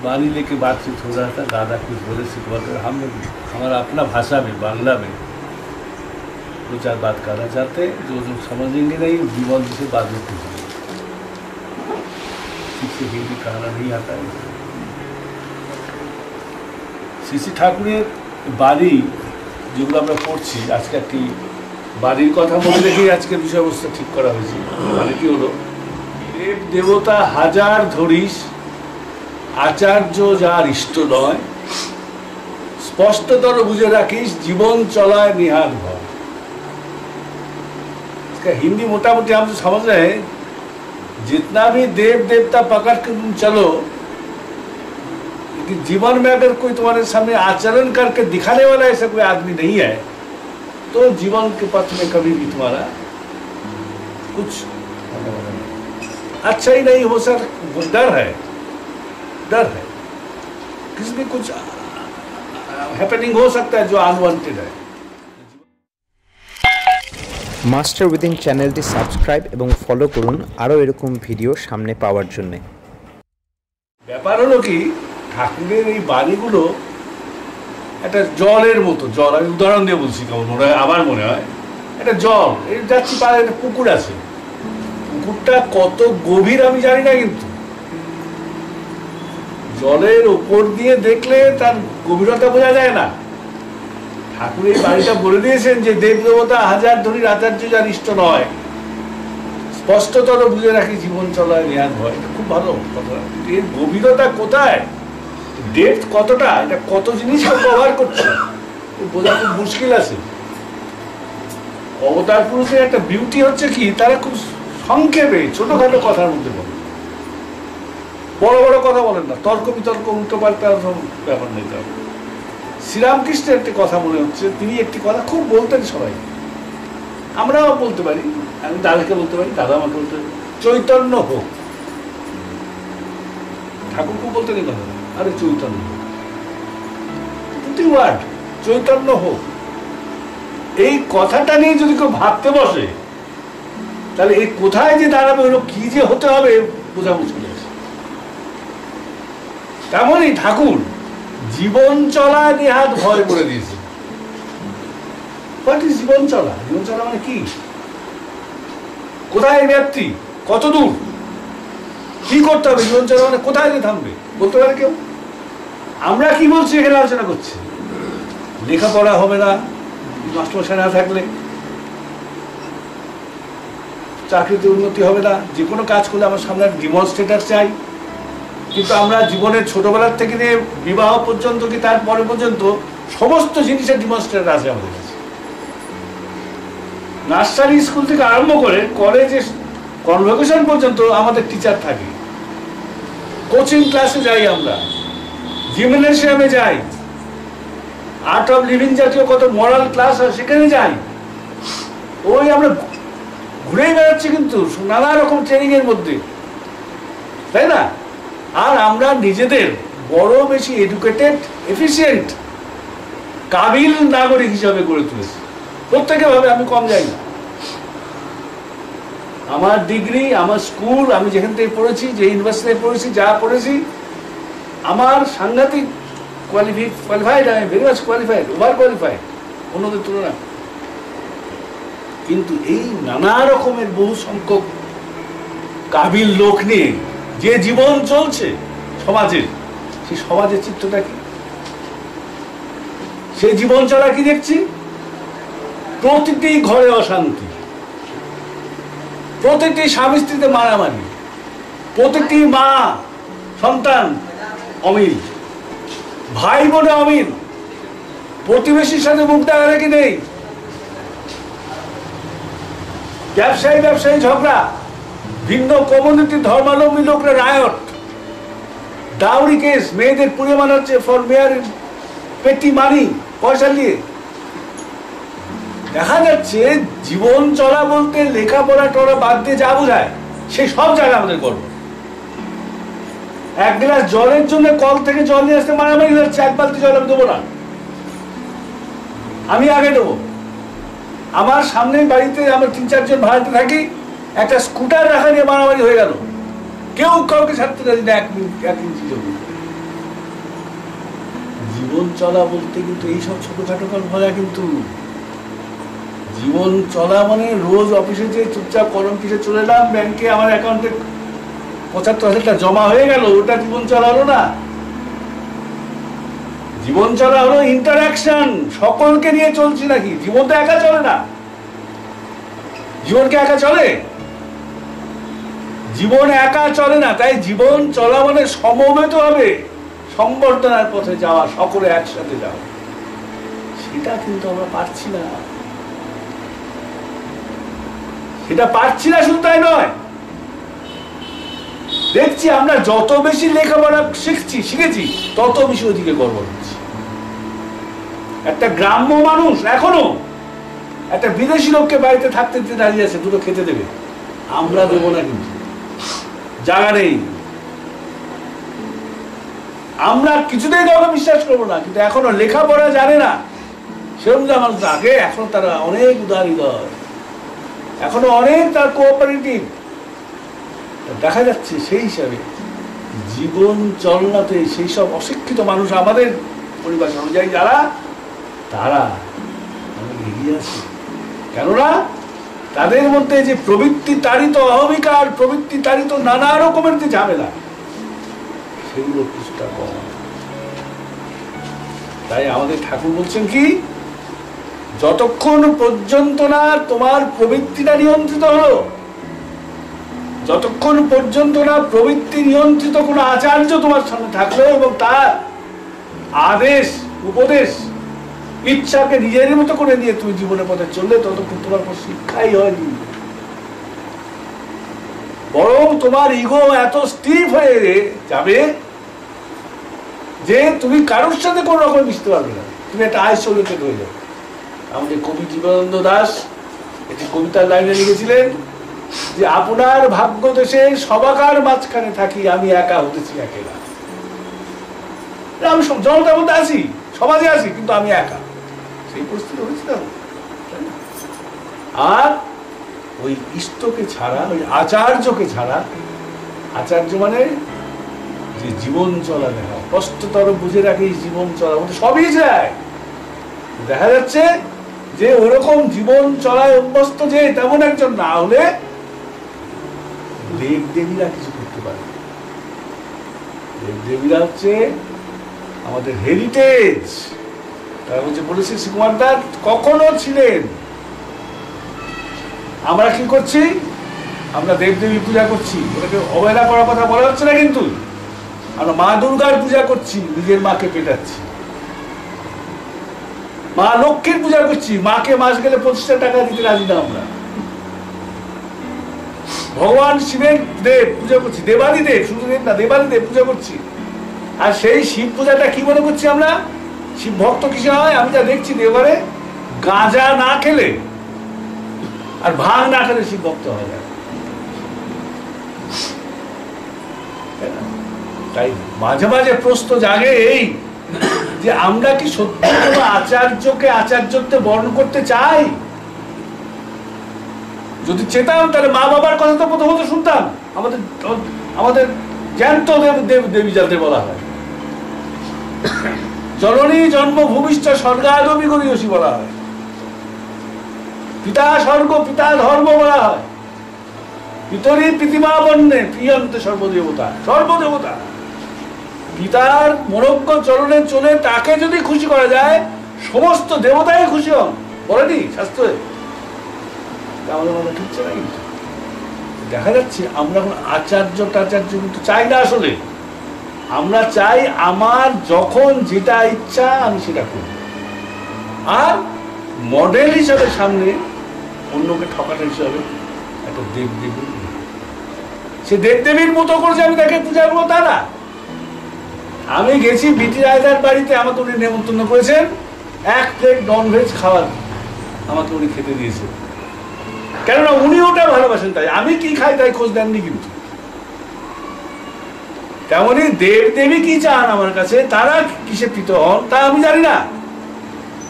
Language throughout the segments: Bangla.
वाणी लेके बातचीत हो रहा था। दादा कुछ बोले सिखवाते, हम हमारा अपना भाषा में बांग्ला में दो चार बात करना चाहते हैं, जो लोग समझेंगे नहीं जीवन से बाद में पूछेंगे। ठीक से हिंदी कहना नहीं आता है। শ্রী ঠাকুরের বাড়ি যেগুলো আমরা পড়ছি, আজকে একটি বাড়ির কথা মনে রেখেই আজকের বিষয়বস্তু ঠিক করা হয়েছে। বাড়িটি হলো, দেব দেবতা হাজার ধরিস, আচার্য যার ইষ্ট নয়, स्पष्टतर बुझे राखिस जीवन चलाए निहार भय। इसका हिंदी मोटा मोटी हम समझ रहे हैं, जितना भी देव देवता पकड़ के तुम चलो, लेकिन जीवन में अगर कोई तुम्हारे सामने आचरण करके दिखाने वाला ऐसा कोई आदमी नहीं है, तो जीवन के पथ में कभी भी तुम्हारा कुछ अच्छा ही नहीं हो सकता। डर है, डर है, किसी भी कुछ हैपनिंग हो सकता है जो अनवांटेड है। মাস্টার উইদিন চ্যানেলটি সাবস্ক্রাইব এবং ফলো করুন আরও এরকম ভিডিও সামনে পাওয়ার জন্য। ব্যাপার হলো কি, ঠাকুরের এই বাড়িগুলো একটা জলের মতো। জল, আমি উদাহরণ দিয়ে বলছি, কেমন মনে হয়, আবার মনে হয় একটা জল, এই যাচ্ছি পাড়ে একটা পুকুর আছে, পুকুরটা কত গভীর আমি জানি না, কিন্তু জলের উপর দিয়ে দেখলে তার গভীরতা বোঝা যায় না। ঠাকুর এই বাড়িটা বলে দিয়েছেন যে দেব দেবতা হাজার ধরির আচার্য যার ইষ্ট নয়, স্পষ্টতর বুঝে রাখি জীবন চলায় নিহার ভয়। এটা খুব ভালো কথা। এর গভীরতা কোথায়, ডেপথ কতটা, এটা কত জিনিস কভার করছে বোঝা খুব মুশকিল আছে। অবতার পুরুষের একটা বিউটি হচ্ছে কি, তারা খুব সংক্ষেপে ছোটখাটো কথার মধ্যে বলে, বড় বড় কথা বলেন না, তর্ক বিতর্ক উল্টো পাল্টা ব্যাপার নেই। তার শ্রীরামকৃষ্ণের একটি কথা মনে হচ্ছে, তিনি একটি কথা খুব বলতেন সবাই, আমরাও বলতে পারি, আমি দাদাকে বলতে পারি, দাদা আমাকে বলতে পারি, চৈতন্য হোক। ঠাকুর খুব বলতেন এই কথা, আরে চৈতন্য হোক, প্রতি ওয়ার্ড চৈতন্য হোক। এই কথাটা নিয়ে যদি কেউ ভাবতে বসে, তাহলে এই কোথায় যে দাঁড়াবে, ওগুলো কি যে হতে হবে বোঝা মুশকিল আছে। তেমনই ঠাকুর জীবন চলা নিহাত ভয় করে দিয়েছে। জীবন চলা, জীবন চলা মানে কি, কোথায় ব্যাপ্তি, কত দূর, কি করতে হবে, জীবন চলা মানে কোথায় যে থামবে বলতে পারে কেউ? আমরা কি বলছি এখানে আলোচনা করছি, লেখাপড়া হবে না মাস্টারমশাই না থাকলে, চাকরিতে উন্নতি হবে না, যে কোনো কাজ করলে আমার সামনে ডেমনস্ট্রেটর চাই। কিন্তু আমরা জীবনের ছোটবেলার থেকে নিয়ে বিবাহ পর্যন্ত কি তার পরে পর্যন্ত সমস্ত জিনিসের ডেমনস্ট্রেটর আছে আমাদের কাছে। নার্সারি স্কুল থেকে আরম্ভ করে কলেজে কনভোকেশন পর্যন্ত আমাদের টিচার থাকে। কোচিং ক্লাসে যাই আমরা, জিমনেশিয়ামে যাই, আর্ট অফ লিভিং জাতীয় কত মরাল ক্লাস হয় সেখানে যাই। ওই আমরা ঘুরেই বেড়াচ্ছি কিন্তু নানা রকম ট্রেনিং এর মধ্যে, তাই না? আর আমরা নিজেদের বড় বেশি এডুকেটেড, এফিসিয়েন্ট, কাবিল নাগরিক হিসাবে গড়ে তুলেছি প্রত্যেকে ভাবে। আমি কম যাই না, আমার ডিগ্রি, আমার স্কুল, আমি যেখান থেকে পড়েছি, যে ইউনিভার্সিটিতে পড়েছি, যা পড়েছি, আমার সাংঘাতিক কোয়ালিফাইড, আমি very much qualified, over qualified অন্যদের তুলনা। কিন্তু এই নানা রকমের বহু সংখ্যক কাবিল লোক নিয়ে যে জীবন চলছে সমাজের, সেই সমাজের চিত্রটা কি, সেই জীবন চলা কি দেখছি? প্রতিটি ঘরে অশান্তি, প্রতিটি স্বামী স্ত্রীতে মারামারি, প্রতিটি মা সন্তান অমিল, ভাই বোনে অমিল, প্রতিবেশীর সাথে মুখ দেখাদেখি নেই, ব্যবসায়ী ব্যবসায়ী ঝগড়া, ভিন্ন কমিউনিটি ধর্মাবলম্বী লোকরা রায়ট, ডাউরি কেস, মেয়েদের পুড়ে মানাচ্ছে ফর মেয়ার পেটি মানি, পয়সা দিয়ে। দেখা যাচ্ছে জীবন চলা বলতে লেখাপড়া টড়া বাদ দিয়ে যা বোঝায় সেই সব জায়গায় আমাদের গর্ব। এক গ্লাস জলের জন্য কল থেকে জল নিয়ে আসতে মারামারি হচ্ছে, এক বালতি জল আমি দেবো না, আমি আগে দেবো। আমার সামনে বাড়িতে আমরা ৩-৪ জন ভাড়াতে থাকি, একটা স্কুটার রাখা নিয়ে মারামারি হয়ে গেল, কেউ কাউকে ছাড়তে রাজি না, 1 ইঞ্চি জমি। জীবন চলা বলতে কিন্তু এইসব ছোটখাটো কথা কিন্তু জীবন চলা মানে রোজ অফিসে যে চুপচাপ কলম পিছিয়ে চলে এলাম, ব্যাংকে আমার অ্যাকাউন্টে ৭৫,০০০ টাকা জমা হয়ে গেল, ওটা জীবন চলা হলো না। জীবন চলা হলো ইন্টারঅ্যাকশন, সকলকে নিয়ে চলছি নাকি। জীবন তো একা চলে না। জীবনকে একা চলে? জীবন একা চলে না। তাই জীবন চলা মানে সমবেত হবে, সংবর্ধনার পথে যাওয়া, সকলে একসাথে যাওয়া। সেটা কিন্তু আমরা পারছি না। সেটা পারছি না শুধু তাই নয়, দেখছি আমরা যত বেশি লেখাপড়া শিখেছি তত বেশি ওদিকে গর্ব হচ্ছে। একটা গ্রাম্য মানুষ এখনো একটা বিদেশি লোককে বাড়িতে থাকতে দিতে দাঁড়িয়ে আছে, দুটো খেতে দেবে, আমরা দেবো না। কিন্তু জায়গা নেই, আমরা কিছুতেই কাউকে বিশ্বাস করবো না। কিন্তু এখনো লেখাপড়া জানে না সেরকম যে মানুষ আগে, এখন তারা অনেক উদার হৃদয়, এখনো অনেক তার কোঅপারেটিভ দেখা যাচ্ছে। সেই হিসাবে জীবন চলনাতে সেই সব অশিক্ষিত মানুষ আমাদের পরিবেশ অনুযায়ী যারা, তারা এগিয়ে আছে। কেননা তাদের মধ্যে যে প্রবৃত্তি তাড়িত অহমিকার, প্রবৃত্তি তাড়িত নানা রকমের যে ঝামেলা, সেগুলো কিছুটা কম। তাই আমাদের ঠাকুর বলছেন কি, যতক্ষণ পর্যন্ত না তোমার প্রবৃত্তিটা নিয়ন্ত্রিত হলো, যতক্ষণ পর্যন্ত না প্রবৃত্তি নিয়ন্ত্রিত কোনো আচার্য তোমার সামনে থাকলো এবং তার আদেশ উপদেশ ইচ্ছাকে নিজের মতো করে নিয়ে তুমি জীবনের পথে চললে, ততক্ষণ তোমার কোনো শিক্ষাই হয়নি। বরং তোমার ইগো এত স্টিফ হয়ে যাবে যে তুমি কারোর সাথে কোনো রকম মিশতে পারবে না, তুমি একটা আইসোলেটেড হয়ে যাবে। আমাদের কবি জীবনানন্দ দাস একটি কবিতার লাইনে লিখেছিলেন যে, আপনার ভাগ্য দেশে সবাকার মাঝখানে থাকি, আমি একা হতেছি একেলা। আমি জনতার মধ্যে আছি, সমাজে আছি, কিন্তু আমি একা। সেই পরিস্থিতি হয়েছিল। আর ওই ইষ্টকে ছাড়া, ওই আচার্যকে ছাড়া, আচার্য মানে যে জীবন চলা দেখা, স্পষ্টতর বুঝে রাখে জীবন চলা বলতে সবই যায়। দেখা যাচ্ছে যে ওরকম জীবন চলায় অভ্যস্ত যে তেমন একজন না হলে দেব দেবীরা কিছু করতে পারে। দেব দেবীরা হচ্ছে আমাদের হেরিটেজ। তারা হচ্ছে বলেছে শ্রীকুমার দাস কখনো ছিলেন। আমরা কি করছি? আমরা দেবদেবী পূজা করছি, ওটাকে অবহেলা করার কথা বলা হচ্ছে না। কিন্তু আমরা মা দুর্গার পূজা করছি, নিজের মাকে পেটাচ্ছি। মা লক্ষ্মীর পূজা করছি, মাকে মাস গেলে 25টা টাকা দিতে রাজি না আমরা। ভগবান শিবের দেব পূজা করছি, দেবাদি দেব, শুধু দেব না, দেবাদি দেব পূজা করছি। আর সেই শিব পূজাটা কি মনে করছি আমরা? শিব ভক্ত কিসে হয়? আমি যা দেখছি দেবারে গাঁজা না খেলে আর ভাঙ না খেলে শিব ভক্ত হয় না। তাই মাঝে মাঝে প্রশ্ন জাগে এই যে, আমরা কি সত্যি কোনো আচার্যকে আচার্যত্বে বরণ করতে চাই? যদি চেতাম তাহলে মা বাবার কথা তো প্রথমত শুনতাম। আমাদের আমাদের জ্যান্ত দেব দেবী যাদের বলা হয়, জননী জন্মভূমিষ্ঠ স্বর্গাদপি গরীয়সী বলা হয়, পিতা স্বর্গ পিতা ধর্ম বলা হয়, পিতরি প্রীতিমা বন্যে প্রিয়ন্তে সর্বদেবতা, সর্বদেবতা। পিতার মনোজ্ঞ চরণে চলে তাকে যদি খুশি করা যায়, সমস্ত দেবতাই খুশি হন, বলেনি শাস্ত্রে? আমাদের মনে ঠুকছে না। কিন্তু দেখা যাচ্ছে আমরা আচার্য টাচার্য কিন্তু চাই না। আসলে আমরা চাই আমার যখন যেটা ইচ্ছা আমি সেটা করি, আর মডেল হিসাবে সামনে অন্যকে ঠকানো হিসাবে একটা দেবদেবী, সে দেবদেবীর মতো করে যে আমি তাকে পূজা করবো তা না। আমি গেছি বিটি রায়দার বাড়িতে, আমাকে উনি নেমন্তন্ন করেছেন, 1 প্লেট ননভেজ খাবার আমাকে উনি খেতে দিয়েছেন। কেননা উনি ওটা ভালোবাসেন, তাই আমি কি খাই তাই খোঁজ দেননি। কিন্তু তেমনি দেব দেবী কি চান আমার কাছে, তারা কিসে প্রীত হন তা আমি জানি না।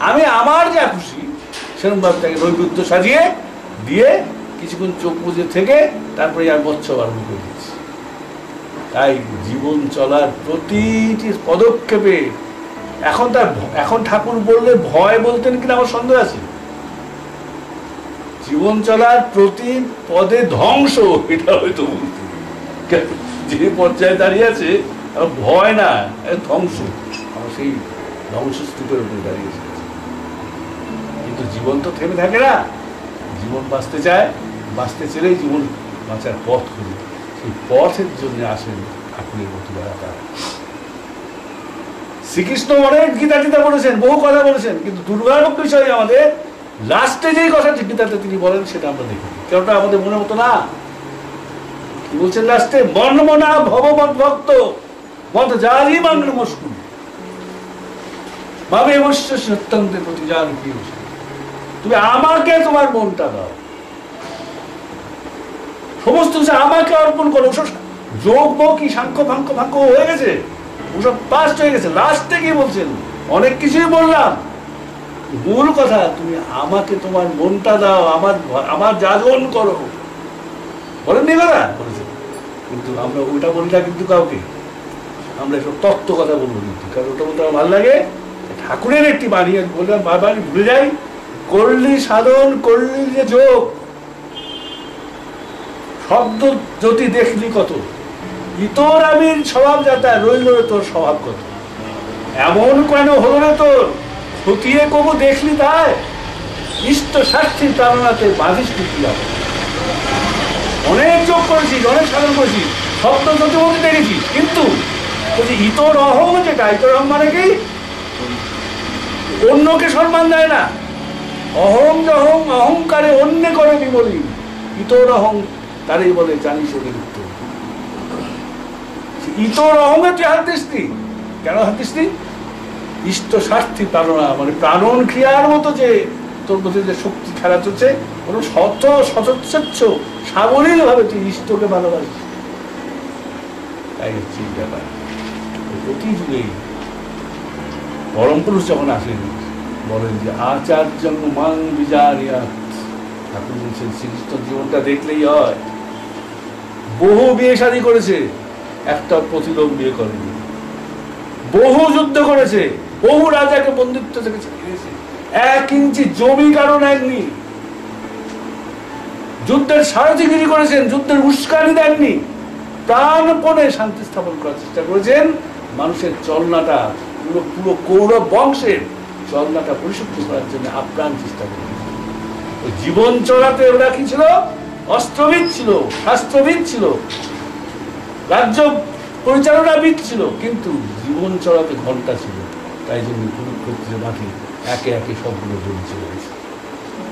আমি আমার যা খুশি সেরকম ভাবে তাকে নৈবেদ্য সাজিয়ে দিয়ে কিছুক্ষণ চোখ বুঝে থেকে তারপরে আর বৎসব আরম্ভ করে দিচ্ছি। তাই জীবন চলার প্রতিটি পদক্ষেপে এখন ঠাকুর বললে ভয় বলতেন কিনা আমার সন্দেহ আছে। জীবন চলার প্রতি পদে ধ্বংস, এটা হয়তো বলতেন। যে পর্যায়ে দাঁড়িয়ে আছে ভয় না, ধ্বংস। আমার সেই ধ্বংসস্তূপের উপরে দাঁড়িয়েছে। কিন্তু জীবন তো থেমে থাকে না, জীবন বাঁচতে চায়, বাঁচতে চলেই জীবন বাঁচার পথ খুঁজে, সেই পথের জন্য আসেন ঠাকুরের মতো তারা। শ্রীকৃষ্ণ অনেক গীতা টিতা বলেছেন, বহু কথা বলেছেন, কিন্তু দুর্ভাগ্য বিষয় আমাদের লাস্টে যেই কথাটি গীতাতে তিনি বলেন সেটা আমরা দেখি, কেনটা আমাদের মনের মতো না। কি বলছেন লাস্টে? মন্মনা ভগবত ভক্ত মত জারি মাঙ্গ মুশকুল ভাবে অবশ্য সত্যন্তের প্রতি যার কি, তুমি আমাকে তোমার মনটা দাও, সমস্ত কিছু আমাকে অর্পণ করো। যোগ কি সাংখ্য ফাঙ্ক্য হয়ে গেছে, ওসব পাস্ট হয়ে গেছে। লাস্টে কি বলছেন? অনেক কিছুই বললাম, মূল কথা তুমি আমাকে তোমার মনটা দাও, আমার যাজন করো। বলেননি কথা? বলেছেন। কিন্তু আমরা ওইটা বলি না, কিন্তু কাউকে আমরা এসব তত্ত্ব কথা বলবো কিন্তু, কারণ ওটা বলতে আমার ভালো লাগে। ঠাকুরের একটি বাণী বললাম, বারবার ভুলে যাই, করলি সাধন করলি যে যোগ, শব্দ জ্যোতি দেখলি কত, ইতর আমির স্বভাব যাতা রইল রে তোর স্বভাব কত, এমন কেন হলো রে তোর, খতিয়ে কবু দেখলি তাই, ইষ্ট স্বার্থী প্রাণনাতে বাঁধিস কি হবে। অনেক যোগ করেছিস, অনেক সাধন করেছিস, শব্দ জ্যোতি মধ্যে দেখেছিস, কিন্তু ইতর অহং, যেটা ইতর অহং মানে কি, অন্যকে সম্মান দেয় না। অহং যহং অহংকারে অন্য করে বিবলি, ইতর অহং তারই বলে জানিস ওদের উত্তর। ইতর অহংয়ে তুই হাত দিসনি কেন? হাত দিসনি ইষ্ট স্বার্থী প্রাণনা, মানে প্রাণন ক্রিয়ার মতো যে তোর মধ্যে যে শক্তি খেলা চলছে, কোনো সচ্ছচ্ছ সাবলীল ভাবে তুই ইষ্টকে ভালোবাসিস। তাই হচ্ছে এই ব্যাপার। প্রতি যুগেই পরম পুরুষ যখন আসেন বলেন যে আচার্য মান বিজারিয়াত, ঠাকুর বলছেন শ্রীকৃষ্ণ জীবনটা দেখলেই হয়। বহু বিয়ে শাদী করেছে, একটা প্রতিলোক বিয়ে করেনি, বহু যুদ্ধ করেছে, বহু রাজাকে বন্দিত্ব থেকে ছেড়েছে, 1 ইঞ্চি জমি কারো নেননি, যুদ্ধের সারথিগিরি করেছেন, যুদ্ধের উস্কানি দেননি, প্রাণপণে শান্তি স্থাপন করার চেষ্টা করেছেন। মানুষের চলনাটা পুরো কৌরব বংশের চলনাটা পরিশুদ্ধ করার জন্য আপ্রাণ চেষ্টা করেছেন। জীবন চলাতে ওরা কি ছিল? অস্ত্রবিদ ছিল, শাস্ত্রবিদ ছিল, রাজ্য পরিচালনাবিদ ছিল, কিন্তু জীবন চলাতে ঘন্টা ছিল। তাই জন্য কুরুক্ষেত্রের মাঠে একে একে সবগুলো জমি চলে গেছে।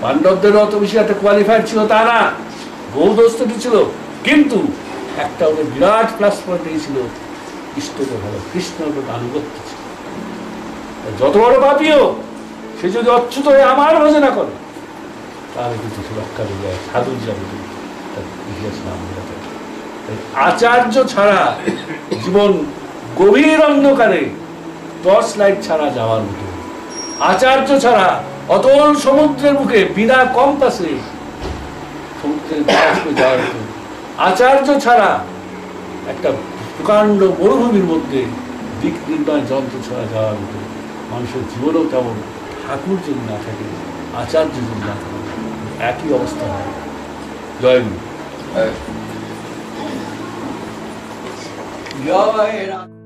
পাণ্ডবদেরও অত বেশি একটা কোয়ালিফাইড ছিল তা না, বহু দোস্তটি ছিল, কিন্তু একটা ওদের বিরাট প্লাস পয়েন্ট এই ছিল, ইষ্টকে ভালো, কৃষ্ণের প্রতি আনুগত্য ছিল। যত বড় পাপিও সে যদি অচ্যুত হয়ে আমার ভজনা করে, তাহলে কিন্তু সে রক্ষা হয়ে যায়, সাধুর যাবে, তার ইতিহাস নাম হয়ে যায়। আচার্য ছাড়া জীবন গভীর অন্ধকারে টর্চ লাইট ছাড়া যাওয়ার মতো, আচার্য ছাড়া অতল সমুদ্রের মুখে বিনা কম্পাসে সমুদ্রের যাওয়ার মতো, আচার্য ছাড়া একটা প্রকাণ্ড মরুভূমির মধ্যে দিক নির্ণয় যন্ত্র ছাড়া যাওয়ার মতো। মানুষের জীবনেও তেমন ঠাকুর যদি না থাকে, আচার্য যদি না থাকে, একই অবস্থা হয়। জয় গুরু। জয় রাম।